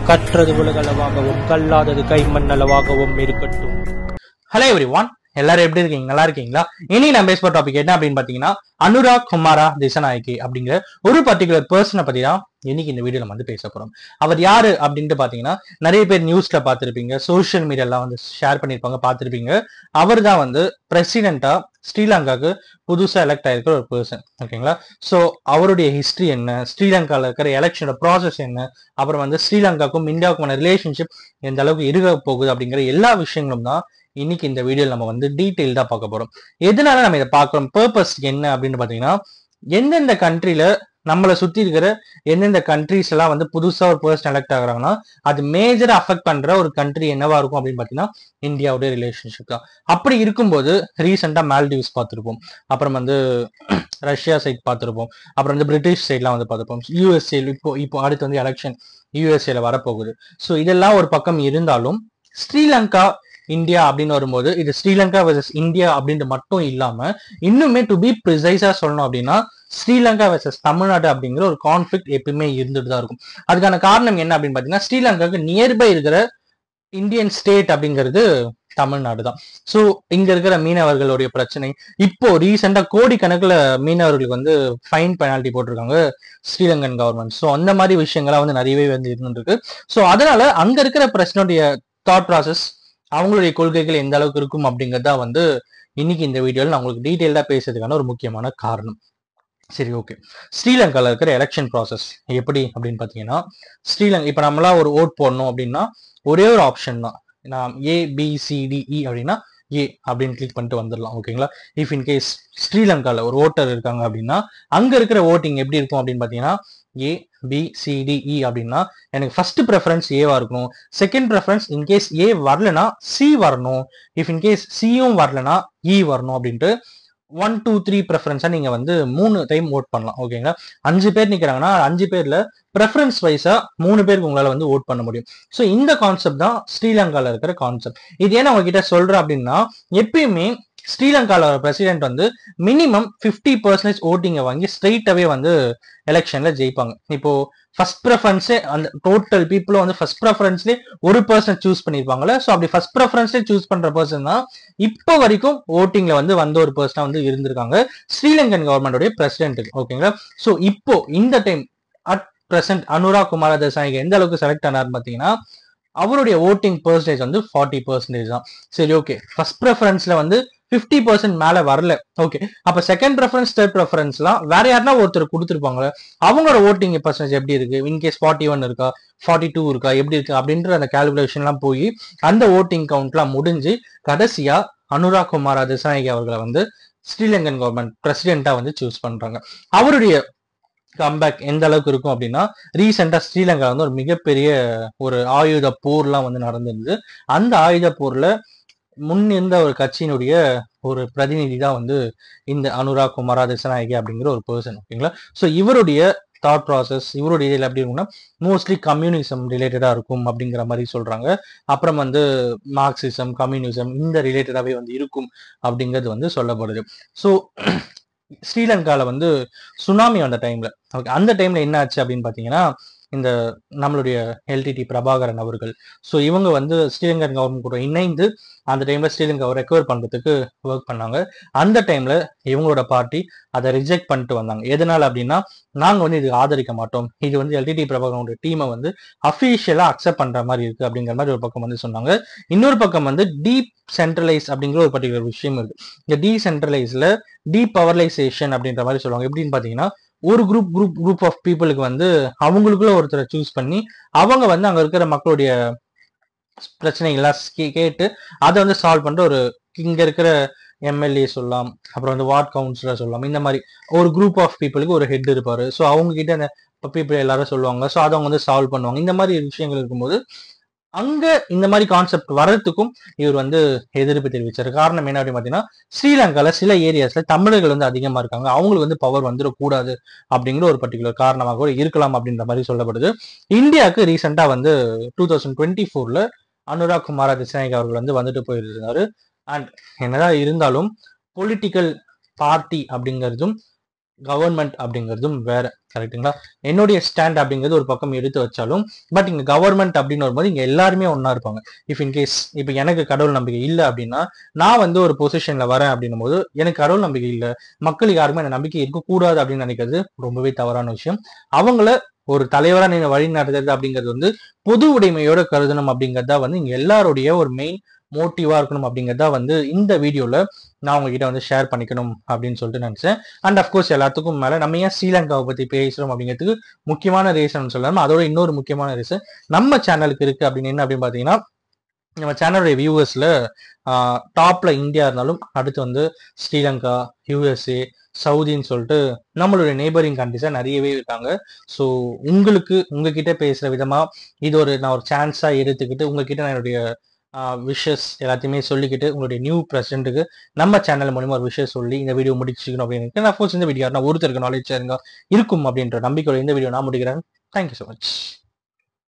கற்றது உலகளவாகவும் கல்லாதது கைமண் அளவாகவும் இருக்கட்டும். Hello everyone, எல்லாரும் எப்படி இருக்கீங்க? நல்லா இருக்கீங்களா? இனி நான் பேச போற டாபிக் என்ன அப்படின்னு பாத்தீங்கன்னா, அனுராக் குமாரா திசநாயகி அப்படிங்கிற ஒரு பர்டிகுலர் பர்சனை பத்தி தான் இன்னைக்கு இந்த வீடியோ நம்ம வந்து பேச போறோம். அவர் யாரு அப்படின்ட்டு பாத்தீங்கன்னா, நிறைய பேர் நியூஸ்ல பார்த்திருப்பீங்க, சோசியல் மீடியாலாம் வந்து ஷேர் பண்ணிருப்பாங்க, பார்த்திருப்பீங்க. அவர் தான் வந்து பிரசிடென்டா ஸ்ரீலங்காக்கு புதுசா எலெக்ட் ஆயிருக்கிற ஒரு பர்சன். ஓகேங்களா? சோ அவருடைய ஹிஸ்டரி என்ன, ஸ்ரீலங்கால இருக்கிற எலெக்ஷனோட ப்ராசஸ் என்ன, அப்புறம் வந்து ஸ்ரீலங்காக்கும் இந்தியாவுக்குமான ரிலேஷன்ஷிப் எந்த அளவுக்கு இருக்க போகுது அப்படிங்கிற எல்லா விஷயங்களும் தான் இன்னைக்கு இந்த வீடியோல நம்ம வந்து டீடைல்டா பார்க்க போறோம். எதனால நம்ம இதை பார்க்கிறோம், பர்பஸ் என்ன அப்படின்னு பாத்தீங்கன்னா, எந்தெந்த கண்ட்ரில நம்மளை சுத்தி இருக்கிற எந்தெந்த கண்ட்ரிஸ் எல்லாம் வந்து புதுசா ஒரு பர்சன் எலெக்ட் ஆகுறாங்கன்னா, அது மேஜரா அஃபெக்ட் பண்ற ஒரு கண்ட்ரி என்னவா இருக்கும் அப்படின்னு பாத்தீங்கன்னா, இந்தியாவுடைய ரிலேஷன்ஷிப் தான். அப்படி இருக்கும்போது ரீசெண்டா மால்டீவ்ஸ் பார்த்திருப்போம், அப்புறம் வந்து ரஷ்யா சைட் பார்த்திருப்போம், அப்புறம் வந்து பிரிட்டிஷ் சைட்லாம் வந்து பார்த்திருப்போம், யூஎஸ்ஏ இப்போ அடுத்து வந்து எலெக்ஷன் யூஎஸ்ஏல வரப்போகுது. ஸோ இதெல்லாம் ஒரு பக்கம் இருந்தாலும் ஸ்ரீலங்கா இந்தியா அப்படின்னு வரும்போது இது ஸ்ரீலங்கா வெர்சஸ் இந்தியா அப்படின்ட்டு மட்டும் இல்லாம, இன்னுமே டு பி ப்ரிசைஸா சொல்லணும் அப்படின்னா ஸ்ரீலங்கா வெர்சஸ் தமிழ்நாடு அப்படிங்கிற ஒரு கான்ஃபிளிக்ட் எப்பயுமே இருந்துட்டு தான் இருக்கும். அதுக்கான காரணம் என்ன அப்படின்னு பாத்தீங்கன்னா, ஸ்ரீலங்காவுக்கு நியர்பை இருக்கிற இந்தியன் ஸ்டேட் அப்படிங்கிறது தமிழ்நாடு தான். ஸோ இங்க இருக்கிற மீனவர்களுடைய பிரச்சனை, இப்போ ரீசெண்டா கோடிக்கணக்கில் மீனவர்களுக்கு வந்து ஃபைன் பெனால்டி போட்டிருக்காங்க ஸ்ரீலங்கன் கவர்மெண்ட். ஸோ அந்த மாதிரி விஷயங்கள்லாம் வந்து நிறையவே வந்து இருந்துருக்கு. ஸோ அதனால அங்க இருக்கிற பிரச்சனையுடைய தாட் ப்ராசஸ், அவங்களுடைய கொள்கைகள் எந்த அளவுக்கு இருக்கும் அப்படிங்கறதா வந்து இன்னைக்கு இந்த வீடியோல நான் உங்களுக்கு டீடைல்டா பேசுறதுக்கான ஒரு முக்கியமான காரணம். சரி, ஓகே. ஸ்ரீலங்கால இருக்கிற எலெக்ஷன் ப்ராசஸ் எப்படி அப்படின்னு பாத்தீங்கன்னா, ஸ்ரீலங்கா இப்ப நம்மளா ஒரு ஓட் போடணும் அப்படின்னா ஒரே ஒரு ஆப்ஷன் தான். நான் ABCDE அப்படின்னா ஏ அப்படின்னு கிளிக் பண்ணிட்டு வந்துடலாம். ஓகேங்களா? இஃப் இன் கேஸ் ஸ்ரீலங்கால ஒரு ஓட்டர் இருக்காங்க அப்படின்னா அங்க இருக்கிற ஓட்டிங் எப்படி இருக்கும் அப்படின்னு பாத்தீங்கன்னா, ABCDE அப்படின்னா எனக்கு ஃபர்ஸ்ட் ப்ரெஃபரன்ஸ் ஏவா இருக்கணும், செகண்ட் ப்ரெஃபரன்ஸ் இன்கேஸ் ஏ வரலனா சி வரணும், இஃப் இன்கேஸ் சியும் வரலனா இ வரணும் அப்படின்ட்டு 1 2 3 ப்ரெஃபரன்ஸா நீங்க வந்து 3 டைம் ஓட் பண்ணலாம். ஓகேங்களா? 5 பேர் நிக்கிறாங்கன்னா 5 பேர்ல ப்ரெஃபரன்ஸ் வைஸா 3 பேருக்கு உங்களால வந்து ஓட் பண்ண முடியும். ஸோ இந்த கான்செப்ட் தான் ஸ்ரீலங்கால இருக்கிற கான்செப்ட். இது ஏன் உங்ககிட்ட சொல்றேன் அப்படின்னா, எப்பயுமே ஸ்ரீலங்கால பிரசிடென்ட் வந்து மினிமம் 50% ஓட்டிங்கை வாங்கி ஸ்ட்ரெயிட்டாவே வந்து எலெக்ஷன்ல ஜெயிப்பாங்க. இப்போ ஃபர்ஸ்ட் ப்ரெஃபரன்ஸே அந்த டோட்டல் பீப்புளும் வந்து ஃபர்ஸ்ட் ப்ரெஃபரன்ஸ்லேயே ஒரு பர்சன் சூஸ் பண்ணிருப்பாங்கல்ல. ஸோ அப்படி ஃபர்ஸ்ட் ப்ரெஃபரன்ஸ்லேயே சூஸ் பண்ற பர்சன் தான் இப்போ வரைக்கும் ஓட்டிங்ல வந்து வந்த ஒரு பர்சனா வந்து இருந்திருக்காங்க ஸ்ரீலங்கன் கவர்மெண்டோடைய பிரசிடென்ட். ஓகேங்களா? ஸோ இப்போ இந்த time at present Anura Kumara Dissanayake எந்த அளவுக்கு செலக்ட் ஆனார் பாத்தீங்கன்னா, அவருடைய ஓட்டிங் பெர்சன்டேஜ் வந்து 40% தான். சரி, ஓகே. ஃபர்ஸ்ட் ப்ரெஃபரன்ஸ்ல வந்து 50% மேல வரல. ஓகே, அப்ப செகண்ட் ப்ரெஃபரன்ஸ் தேர்ட் ப்ரெஃபரன்ஸ்லாம் வேற யாருன்னா ஒருத்தர் கொடுத்துருப்பாங்களே, அவங்களோட ஓட்டிங் பெர்சன்டேஜ் எப்படி இருக்கு, இன்கேஸ் 41 இருக்கா 42 இருக்கா எப்படி இருக்கு அப்படின்ற அந்த கால்குலேஷன் எல்லாம் போய் அந்த ஓட்டிங் கவுண்ட்லாம் முடிஞ்சு கடைசியா அனுராக் குமார திசாநாயகி அவர்களை வந்து ஸ்ரீலங்கன் கவர்மெண்ட் பிரசிடென்டா வந்து சூஸ் பண்றாங்க. அவருடைய கம்பேக் எந்த அளவுக்கு இருக்கும் அப்படின்னா, ரீசெண்டா ஸ்ரீலங்கா வந்து ஒரு மிகப்பெரிய ஒரு ஆயுத போர்லாம் வந்து நடந்திருந்தது. அந்த ஆயுத போர்ல முன்னிருந்த ஒரு கட்சியினுடைய ஒரு பிரதிநிதி தான் வந்து இந்த அனுராக் குமார திசாநாயகி அப்படிங்கிற ஒரு பர்சன். ஓகேங்களா? ஸோ இவருடைய தாட் ப்ராசஸ், இவருடைய இதில் எப்படி இருக்கும்னா மோஸ்ட்லி கம்யூனிசம் ரிலேட்டடா இருக்கும் அப்படிங்கிற மாதிரி சொல்றாங்க. அப்புறம் வந்து மார்க்சிசம், கம்யூனிசம் இந்த ரிலேட்டடாவே வந்து இருக்கும் அப்படிங்கிறது வந்து சொல்லப்படுது. ஸோ ஸ்ரீலங்கால வந்து சுனாமி வந்த டைம்ல, ஓகே, அந்த டைம்ல என்ன ஆச்சு அப்படின்னு பாத்தீங்கன்னா, இந்த நம்மளுடைய LTT பிரபாகரன் அவர்கள், ஸோ இவங்க வந்து ஸ்ரீலங்கன் கவர்மெண்ட் கூட இணைந்து அந்த டைம்ல ஸ்ரீலங்காவை ரெக்கவர் பண்றதுக்கு ஒர்க் பண்ணாங்க. அந்த டைம்ல இவங்களோட பார்ட்டி அதை ரிஜெக்ட் பண்ணிட்டு வந்தாங்க. எதனால அப்படின்னா, நாங்க வந்து இது ஆதரிக்க மாட்டோம், இது வந்து LTT பிரபாகரனோட டீமை வந்து அபிஷியலா அக்செப்ட் பண்ற மாதிரி இருக்கு அப்படிங்கிற மாதிரி ஒரு பக்கம் வந்து சொன்னாங்க. இன்னொரு பக்கம் வந்து டீப் சென்ட்ரலைஸ் அப்படிங்கிற ஒரு பர்டிகுலர் விஷயம் இருக்கு. இந்த டீசென்ட்ரலைஸ்ல டீபவர்லைசேஷன் அப்படின்ற மாதிரி சொல்லுவாங்க. எப்படின்னு பாத்தீங்கன்னா, ஒரு குரூப் ஆஃப் பீப்புளுக்கு வந்து அவங்களுக்குள்ள ஒருத்தரை சூஸ் பண்ணி அவங்க வந்து அங்க இருக்கிற மக்களுடைய பிரச்சனைகள்லாம் கேட்டு அதை வந்து சால்வ் பண்ற ஒரு, இங்க இருக்கிற MLA சொல்லலாம், அப்புறம் வந்து வார்ட் கவுன்சிலர் சொல்லலாம், இந்த மாதிரி ஒரு குரூப் ஆஃப் பீப்புளுக்கு ஒரு ஹெட் இருப்பாரு. ஸோ அவங்க கிட்ட அந்த பீப்புள் எல்லாரும் சொல்லுவாங்க. ஸோ அதை அவங்க வந்து சால்வ் பண்ணுவாங்க. இந்த மாதிரி விஷயங்கள் இருக்கும்போது அங்க இந்த மாதிரி கான்செப்ட் வர்றதுக்கும் இவர் வந்து எதிர்ப்பு தெரிவிச்சாரு. காரணம் என்ன அப்படின்னு பாத்தீங்கன்னா, ஸ்ரீலங்கால சில ஏரியாஸ்ல தமிழர்கள் வந்து அதிகமா இருக்காங்க, அவங்களுக்கு வந்து பவர் வந்துடக்கூடாது அப்படிங்கிற ஒரு பர்டிகுலர் காரணமாக கூட இருக்கலாம் அப்படின்ற மாதிரி சொல்லப்படுது. இந்தியாவுக்கு ரீசெண்டா வந்து 2024ல அனுராக் குமார திசாநாயகி அவர்கள் வந்து வந்துட்டு போயிருந்தாரு. அண்ட் என்னதான் இருந்தாலும் பொலிட்டிக்கல் பார்ட்டி அப்படிங்கிறதும் கவர்மெண்ட் அப்படிங்கிறதும் வேற. கரெக்டுங்களா? என்னுடைய ஸ்டாண்ட் அப்படிங்கிறது ஒரு பக்கம் எடுத்து வச்சாலும், பட் இங்க கவர்மெண்ட் அப்படின்னு வரும்போது இங்க எல்லாருமே ஒண்ணா இருப்பாங்க. இஃப் இன்கேஸ் இப்ப எனக்கு கடவுள் நம்பிக்கை இல்லை அப்படின்னா, நான் வந்து ஒரு பொசிஷன்ல வரேன் அப்படின்னும் போது எனக்கு கடவுள் நம்பிக்கை இல்லை, மக்கள் யாருமே எனக்கு நம்பிக்கை இருக்கக்கூடாது அப்படின்னு நினைக்கிறது ரொம்பவே தவறான விஷயம். அவங்கள ஒரு தலைவரா நீங்க வழி நடத்துறது அப்படிங்கிறது வந்து பொது உடைமையோட கருதணும் அப்படிங்கிறதா வந்து இங்க எல்லாருடைய ஒரு மெயின் மோட்டிவா இருக்கணும் அப்படிங்கிறதா வந்து இந்த வீடியோல நான் உங்ககிட்ட வந்து ஷேர் பண்ணிக்கணும் அப்படின்னு சொல்லிட்டு நினைச்சேன். அண்ட் அஃப்கோர்ஸ் எல்லாத்துக்கும் மேல நம்ம ஏன் ஸ்ரீலங்காவை பத்தி பேசுறோம் அப்படிங்கிறதுக்கு முக்கியமான ரீசன் சொல்லலாம். அதோட இன்னொரு முக்கியமான ரீசன் நம்ம சேனலுக்கு இருக்கு அப்படின்னு என்ன அப்படின்னு பாத்தீங்கன்னா, நம்ம சேனலுடைய வியூவர்ஸ்ல டாப்ல இந்தியா இருந்தாலும் அடுத்து வந்து ஸ்ரீலங்கா, யூஎஸ்ஏ, சவுதின்னு சொல்லிட்டு நம்மளுடைய நெய்பரிங் கண்ட்ரிஸா நிறையவே இருக்காங்க. ஸோ உங்களுக்கு உங்ககிட்ட பேசுற விதமா இது ஒரு நான் ஒரு சான்ஸா எடுத்துக்கிட்டு உங்ககிட்ட நான் என்னுடைய விஷஸ் எல்லாத்தையுமே சொல்லிக்கிட்டு உங்களுடைய நியூ பிரசிடென்ட்டுக்கு நம்ம சேனல் மூலமா ஒரு விஷயம் சொல்லி இந்த வீடியோ முடிச்சுக்கணும் அப்படின்னு நான் இந்த வீடியோ நான் ஒருத்தருக்கு நாலேஜ் இருக்கும் அப்படின்ற நம்பிக்கையோட இந்த வீடியோ நான் முடிக்கிறேன். Thank you so much.